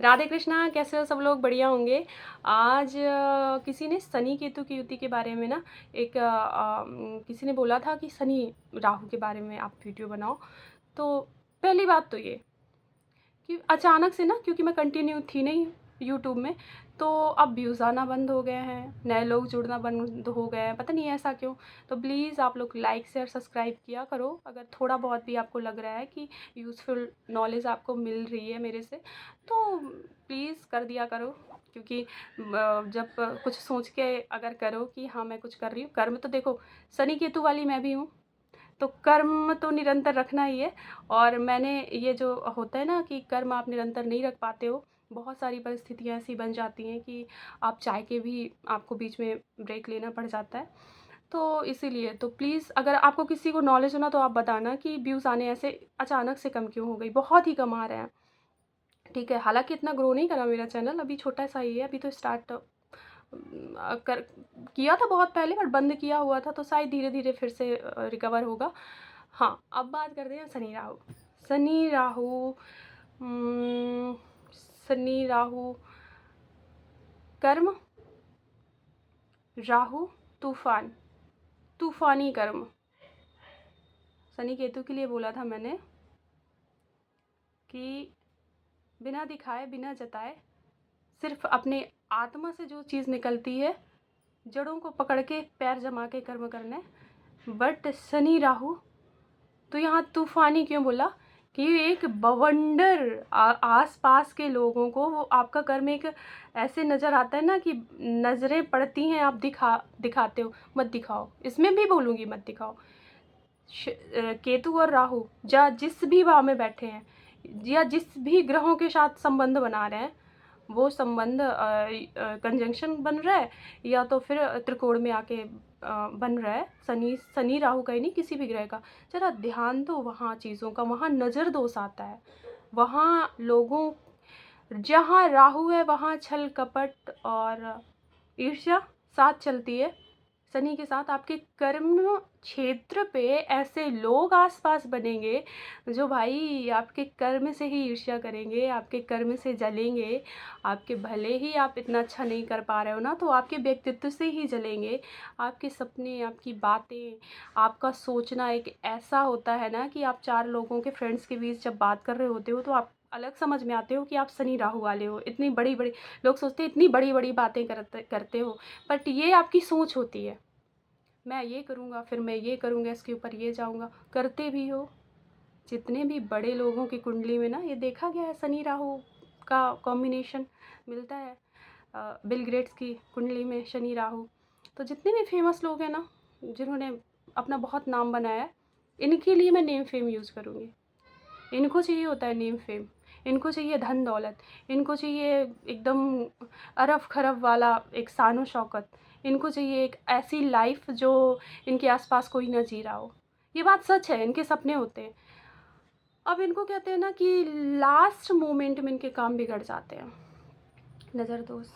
राधे कृष्णा। कैसे हो सब लोग? बढ़िया होंगे। आज किसी ने शनि केतु की युति के बारे में ना किसी ने बोला था कि शनि राहु के बारे में आप वीडियो बनाओ। तो पहली बात तो ये कि अचानक से ना, क्योंकि मैं कंटिन्यू थी नहीं यूट्यूब में, तो अब व्यूज़ आना बंद हो गए हैं, नए लोग जुड़ना बंद हो गए हैं, पता नहीं ऐसा क्यों। तो प्लीज़ आप लोग लाइक शेयर सब्सक्राइब किया करो, अगर थोड़ा बहुत भी आपको लग रहा है कि यूज़फुल नॉलेज आपको मिल रही है मेरे से, तो प्लीज़ कर दिया करो। क्योंकि जब कुछ सोच के अगर करो कि हाँ मैं कुछ कर रही हूँ, कर्म तो देखो शनि केतु वाली मैं भी हूँ, तो कर्म तो निरंतर रखना ही है। और मैंने ये जो होता है ना कि कर्म आप निरंतर नहीं रख पाते हो, बहुत सारी परिस्थितियाँ ऐसी बन जाती हैं कि आप चाह के भी आपको बीच में ब्रेक लेना पड़ जाता है। तो इसीलिए तो प्लीज़ अगर आपको किसी को नॉलेज हो ना, तो आप बताना कि व्यूज़ आने ऐसे अचानक से कम क्यों हो गई, बहुत ही कम आ रहे हैं। ठीक है, हालाँकि इतना ग्रो नहीं करा मेरा चैनल, अभी छोटा-सा ही है, अभी तो स्टार्ट कर किया था बहुत पहले, बट बंद किया हुआ था, तो शायद धीरे-धीरे फिर से रिकवर होगा। हाँ, अब बात करते हैं शनि राहु। शनि राहु उम, शनि राहु कर्म, राहु तूफ़ान, तूफ़ानी कर्म। शनि केतु के लिए बोला था मैंने कि बिना दिखाए, बिना जताए, सिर्फ़ अपने आत्मा से जो चीज़ निकलती है, जड़ों को पकड़ के पैर जमा के कर्म करना है। बट शनि राहु तो यहाँ तूफ़ानी क्यों बोला कि एक बवंडर आस पास के लोगों को वो आपका कर्म एक ऐसे नज़र आता है ना कि नज़रें पड़ती हैं, आप दिखाते हो, मत दिखाओ, इसमें भी बोलूँगी मत दिखाओ। केतु और राहु जिस भी भाव में बैठे हैं या जिस भी ग्रहों के साथ संबंध बना रहे हैं, वो संबंध कंजंक्शन बन रहा है या तो फिर त्रिकोण में आके बन रहा है। शनि राहु का ही नहीं, किसी भी ग्रह का। ज़रा ध्यान दो वहाँ चीज़ों का, वहाँ नज़र दोष आता है। वहाँ लोगों जहाँ राहु है वहाँ छल कपट और ईर्ष्या साथ चलती है। शनि के साथ आपके कर्म क्षेत्र पे ऐसे लोग आसपास बनेंगे जो भाई आपके कर्म से ही ईर्ष्या करेंगे, आपके कर्म से जलेंगे। आपके भले ही आप इतना अच्छा नहीं कर पा रहे हो ना, तो आपके व्यक्तित्व से ही जलेंगे। आपके सपने, आपकी बातें, आपका सोचना एक ऐसा होता है ना कि आप चार लोगों के फ्रेंड्स के बीच जब बात कर रहे होते हो तो आप अलग समझ में आते हो कि आप शनि राहु वाले हो। इतनी बड़ी बड़ी लोग सोचते हैं इतनी बड़ी बड़ी बातें करते हो, बट ये आपकी सोच होती है। मैं ये करूँगा, फिर मैं ये करूँगा, इसके ऊपर ये जाऊँगा, करते भी हो। जितने भी बड़े लोगों की कुंडली में ना ये देखा गया है, शनि राहु का कॉम्बिनेशन मिलता है। बिल गेट्स की कुंडली में शनि राहु। तो जितने भी फेमस लोग हैं ना, जिन्होंने अपना बहुत नाम बनाया है, इनके लिए मैं नेम फेम यूज़ करूँगी। इनको चाहिए होता है नेम फेम, इनको चाहिए धन दौलत, इनको चाहिए एकदम अरब खरब वाला एक शान शौकत, इनको चाहिए एक ऐसी लाइफ जो इनके आसपास कोई ना जी रहा हो। ये बात सच है, इनके सपने होते हैं। अब इनको कहते हैं ना कि लास्ट मोमेंट में इनके काम बिगड़ जाते हैं। नज़र दोष,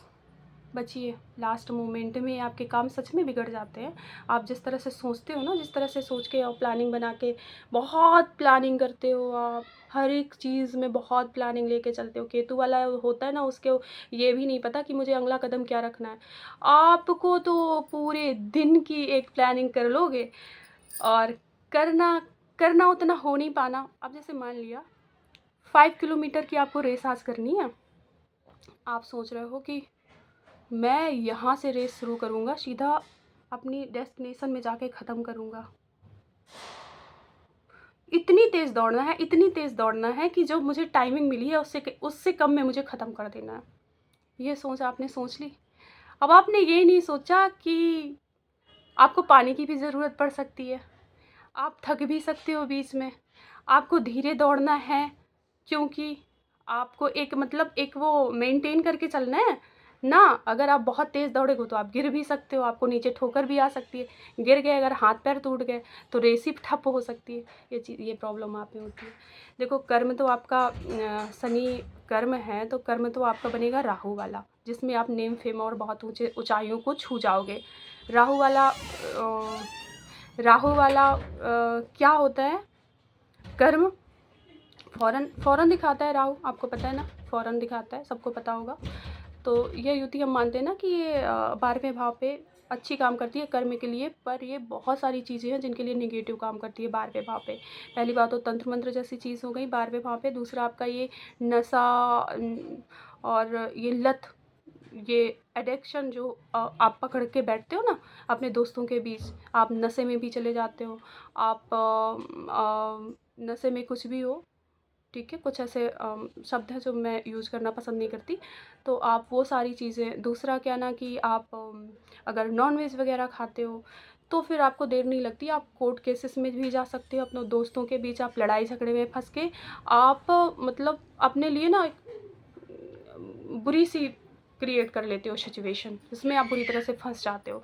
बचिए, लास्ट मोमेंट में आपके काम सच में बिगड़ जाते हैं। आप जिस तरह से सोचते हो ना, जिस तरह से सोच के और प्लानिंग बना के बहुत प्लानिंग करते हो आप, हर एक चीज़ में बहुत प्लानिंग लेके चलते हो। केतु वाला होता है ना, उसके ये भी नहीं पता कि मुझे अगला कदम क्या रखना है। आपको तो पूरे दिन की एक प्लानिंग कर लोगे और करना करना उतना हो नहीं पाना। अब जैसे मान लिया 5 किलोमीटर की आपको रेस आज करनी है, आप सोच रहे हो कि मैं यहाँ से रेस शुरू करूँगा, सीधा अपनी डेस्टिनेशन में जाके ख़त्म करूँगा। इतनी तेज़ दौड़ना है, इतनी तेज़ दौड़ना है कि जो मुझे टाइमिंग मिली है उससे कम में मुझे ख़त्म कर देना है। ये सोच आपने सोच ली। अब आपने ये नहीं सोचा कि आपको पानी की भी ज़रूरत पड़ सकती है, आप थक भी सकते हो बीच में। आपको धीरे दौड़ना है क्योंकि आपको एक वो मेंटेन करके चलना है ना। अगर आप बहुत तेज़ दौड़ोगे तो आप गिर भी सकते हो, आपको नीचे ठोकर भी आ सकती है। गिर गए, अगर हाथ पैर टूट गए तो रेस ही ठप हो सकती है। ये प्रॉब्लम आप में होती है। देखो कर्म तो आपका शनि कर्म है, तो कर्म तो आपका बनेगा राहु वाला, जिसमें आप नेम फेम और बहुत ऊँचे ऊँचाइयों को छू जाओगे। राहु वाला क्या होता है कर्म, फ़ौरन फ़ौरन दिखाता है राहु, आपको पता है ना, फ़ौरन दिखाता है, सबको पता होगा। तो ये युति हम मानते हैं ना कि ये 12वें भाव पे अच्छी काम करती है कर्म के लिए, पर ये बहुत सारी चीज़ें हैं जिनके लिए नेगेटिव काम करती है 12वें भाव पे। पहली बात तो तंत्र मंत्र जैसी चीज़ हो गई 12वें भाव पे। दूसरा आपका ये नशा और ये लत, ये एडिक्शन जो आप पकड़ के बैठते हो ना अपने दोस्तों के बीच, आप नशे में भी चले जाते हो, आप नशे में कुछ भी हो, ठीक है, कुछ ऐसे शब्द हैं जो मैं यूज़ करना पसंद नहीं करती। तो आप वो सारी चीज़ें, दूसरा क्या ना कि आप अगर नॉन-वेज वग़ैरह खाते हो, तो फिर आपको देर नहीं लगती, आप कोर्ट केसेस में भी जा सकते हो, अपने दोस्तों के बीच आप लड़ाई झगड़े में फँस के आप मतलब अपने लिए ना एक बुरी सी क्रिएट कर लेते हो सिचुएशन, जिसमें आप बुरी तरह से फँस जाते हो।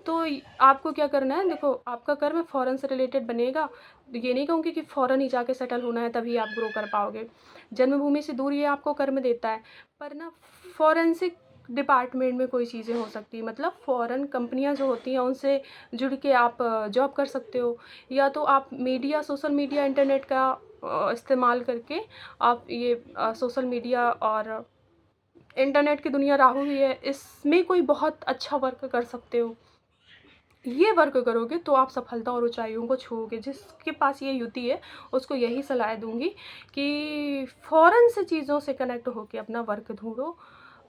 तो आपको क्या करना है, देखो आपका कर्म फ़ॉरेन से रिलेटेड बनेगा। ये नहीं कहूँगी कि फ़ॉरेन ही जाके सेटल होना है तभी आप ग्रो कर पाओगे। जन्मभूमि से दूर ये आपको कर्म देता है, पर ना फ़ॉरेंसिक डिपार्टमेंट में कोई चीज़ें हो सकती हैं, मतलब फ़ॉरेन कंपनियाँ जो होती हैं उनसे जुड़ के आप जॉब कर सकते हो, या तो आप मीडिया, सोशल मीडिया, इंटरनेट का इस्तेमाल करके आप ये सोशल मीडिया और इंटरनेट की दुनिया राहु ही है, इसमें कोई बहुत अच्छा वर्क कर सकते हो। ये वर्क करोगे तो आप सफलता और ऊंचाइयों को छूओगे। जिसके पास ये युति है उसको यही सलाह दूंगी कि फ़ौरन से चीज़ों से कनेक्ट होके अपना वर्क ढूंढो,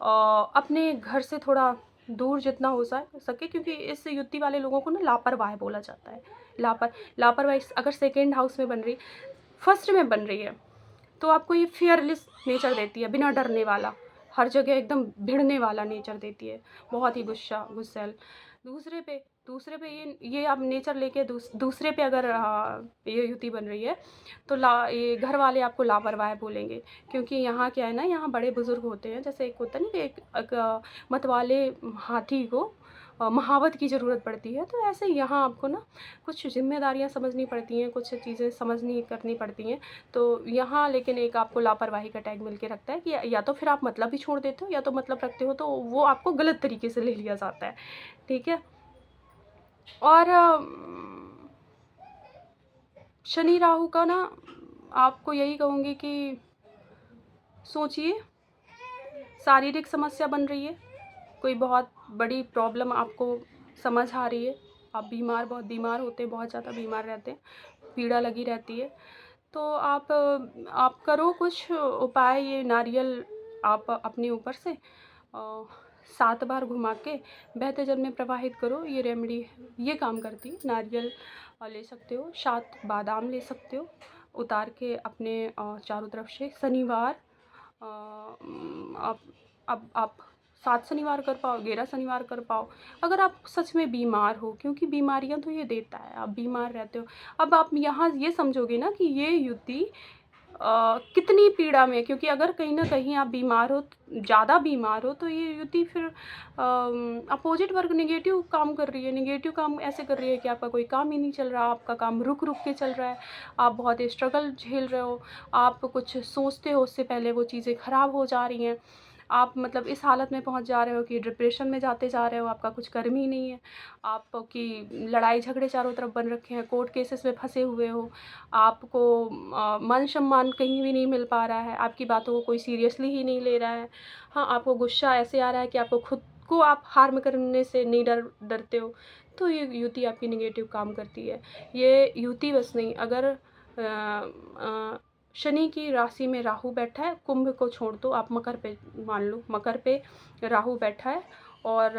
अपने घर से थोड़ा दूर जितना हो सके, क्योंकि इस युति वाले लोगों को ना लापरवाह बोला जाता है। लापरवाही अगर सेकेंड हाउस में बन रही, फर्स्ट में बन रही है, तो आपको ये फियरलेस नेचर देती है, बिना डरने वाला, हर जगह एकदम भिड़ने वाला नेचर देती है, बहुत ही गुस्सैल। दूसरे पे दूसरे पे ये आप नेचर लेके दूसरे पे अगर ये युति बन रही है, तो ये घर वाले आपको लापरवाह बोलेंगे, क्योंकि यहाँ क्या है ना, यहाँ बड़े बुजुर्ग होते हैं, जैसे एक होता है ना कि एक मतवाले हाथी को महावत की ज़रूरत पड़ती है, तो ऐसे यहाँ आपको ना कुछ ज़िम्मेदारियाँ समझनी पड़ती हैं, कुछ चीज़ें करनी पड़ती हैं। तो यहाँ लेकिन एक आपको लापरवाही का टैग मिल के रखता है कि या तो फिर आप मतलब ही छोड़ देते हो, या तो मतलब रखते हो तो वो आपको गलत तरीके से ले लिया जाता है, ठीक है। और शनि राहु का ना आपको यही कहूँगी कि सोचिए, शारीरिक समस्या बन रही है, कोई बहुत बड़ी प्रॉब्लम आपको समझ आ रही है, आप बहुत बीमार होते हैं, बहुत ज़्यादा बीमार रहते हैं, पीड़ा लगी रहती है, तो आप करो कुछ उपाय। ये नारियल आप अपने ऊपर से 7 बार घुमा के बहते जल में प्रवाहित करो, ये रेमेडी ये काम करती है। नारियल ले सकते हो, 7 बादाम ले सकते हो, उतार के अपने चारों तरफ से शनिवार, आप 7 शनिवार कर पाओ, 11 शनिवार कर पाओ, अगर आप सच में बीमार हो, क्योंकि बीमारियां तो ये देता है, आप बीमार रहते हो। अब आप यहाँ ये समझोगे ना कि ये युति कितनी पीड़ा में, क्योंकि अगर कहीं ना कहीं आप बीमार हो, ज़्यादा बीमार हो, तो ये युति फिर अपोजिट वर्ग नेगेटिव काम कर रही है। नेगेटिव काम ऐसे कर रही है कि आपका कोई काम ही नहीं चल रहा, आपका काम रुक रुक के चल रहा है, आप बहुत स्ट्रगल झेल रहे हो, आप कुछ सोचते हो उससे पहले वो चीज़ें ख़राब हो जा रही हैं, आप मतलब इस हालत में पहुंच जा रहे हो कि डिप्रेशन में जाते जा रहे हो, आपका कुछ कर्म ही नहीं है, आपकी लड़ाई झगड़े चारों तरफ बन रखे हैं, कोर्ट केसेस में फंसे हुए हो, आपको मान सम्मान कहीं भी नहीं मिल पा रहा है, आपकी बातों को कोई सीरियसली ही नहीं ले रहा है। हाँ, आपको गुस्सा ऐसे आ रहा है कि आपको खुद को आप हार्म करने से नहीं डरते हो, तो ये युति आपकी निगेटिव काम करती है। ये युति बस नहीं, अगर शनि की राशि में राहु बैठा है, कुंभ को छोड़ दो, आप मकर पे मान लो, मकर पे राहु बैठा है, और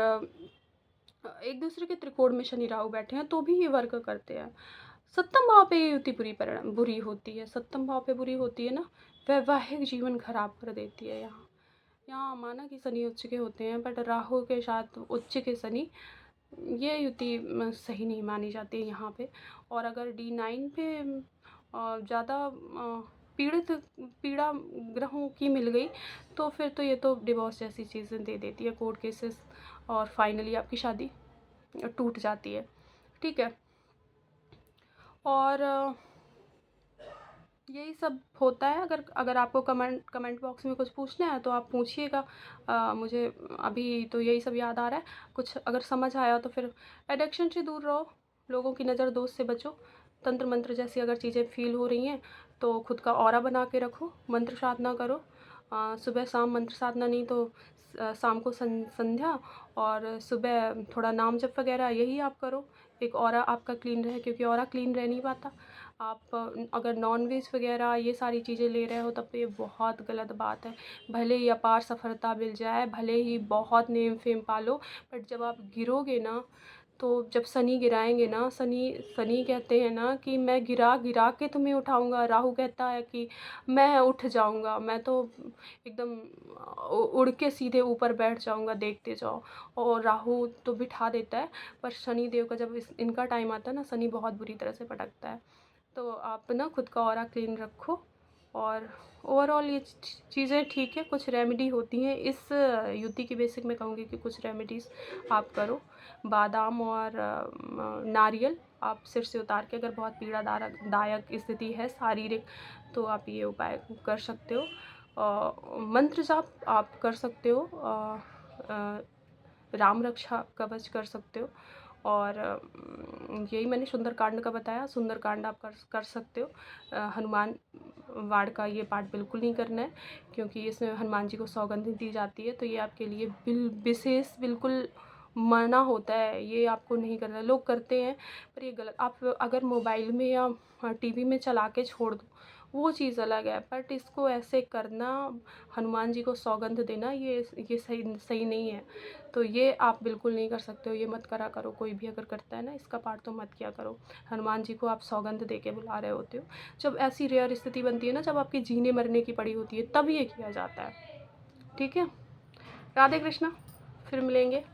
एक दूसरे के त्रिकोण में शनि राहु बैठे हैं, तो भी ये वर्क करते हैं। सप्तम भाव पे ये युति बुरी होती है, सप्तम भाव पे बुरी होती है ना, वैवाहिक जीवन खराब कर देती है। यहाँ माना कि शनि उच्च के होते हैं, बट राहु के साथ उच्च के शनि, ये युति सही नहीं मानी जाती है यहाँ पे। और अगर D9 पे ज़्यादा पीड़ा ग्रहों की मिल गई, तो फिर तो ये तो डिवोर्स जैसी चीज़ें दे देती है, कोर्ट केसेस, और फाइनली आपकी शादी टूट जाती है, ठीक है। और यही सब होता है। अगर आपको कमेंट बॉक्स में कुछ पूछना है तो आप पूछिएगा, मुझे अभी तो यही सब याद आ रहा है। कुछ अगर समझ आया तो फिर एडिक्शन से दूर रहो, लोगों की नज़र दोस्त से बचो, तंत्र मंत्र जैसी अगर चीज़ें फील हो रही हैं तो खुद का ऑरा बना के रखो, मंत्र साधना करो। सुबह शाम मंत्र साधना नहीं तो शाम को संध्या, और सुबह थोड़ा नाम जप वगैरह यही आप करो। एक ऑरा आपका क्लीन रहे, क्योंकि ऑरा क्लीन रह नहीं पाता। आप अगर नॉन वेज वगैरह ये सारी चीज़ें ले रहे हो तब तो ये बहुत गलत बात है। भले ही अपार सफलता मिल जाए, भले ही बहुत नेम फेम पालो, बट जब आप गिरोगे ना, तो जब शनि गिराएंगे ना, शनि कहते हैं ना कि मैं गिरा गिरा के तुम्हें उठाऊंगा। राहु कहता है कि मैं उठ जाऊंगा, मैं तो एकदम उड़ के सीधे ऊपर बैठ जाऊंगा, देखते जाओ। और राहु तो बिठा देता है, पर शनि देव का जब इनका टाइम आता है ना, शनि बहुत बुरी तरह से पटकता है। तो आप ना खुद का ऑरा क्लीन रखो। और ओवरऑल ये चीज़ें ठीक है। कुछ रेमेडी होती हैं इस युति की बेसिक में कहूँगी कि कुछ रेमेडीज़ आप करो। बादाम और नारियल आप सिर से उतार के, अगर बहुत पीड़ादायक स्थिति है शारीरिक, तो आप ये उपाय कर सकते हो। मंत्र जाप आप कर सकते हो, राम रक्षा कवच कर सकते हो। और यही मैंने सुंदरकांड का बताया, सुंदरकांड आप कर सकते हो। हनुमान वाड़ का ये पाठ बिल्कुल नहीं करना है, क्योंकि इसमें हनुमान जी को सौगंध दी जाती है, तो ये आपके लिए विशेष बिल्कुल मना होता है, ये आपको नहीं करना। लोग करते हैं पर ये गलत। आप अगर मोबाइल में या टीवी में चला के छोड़ दो, वो चीज़ अलग है, बट इसको ऐसे करना, हनुमान जी को सौगंध देना, ये सही नहीं है। तो ये आप बिल्कुल नहीं कर सकते हो, ये मत करा करो। कोई भी अगर करता है ना इसका पाठ, तो मत किया करो। हनुमान जी को आप सौगंध दे के बुला रहे होते हो। जब ऐसी रेयर स्थिति बनती है ना, जब आपकी जीने मरने की पड़ी होती है, तब ये किया जाता है। ठीक है, राधे कृष्णा, फिर मिलेंगे।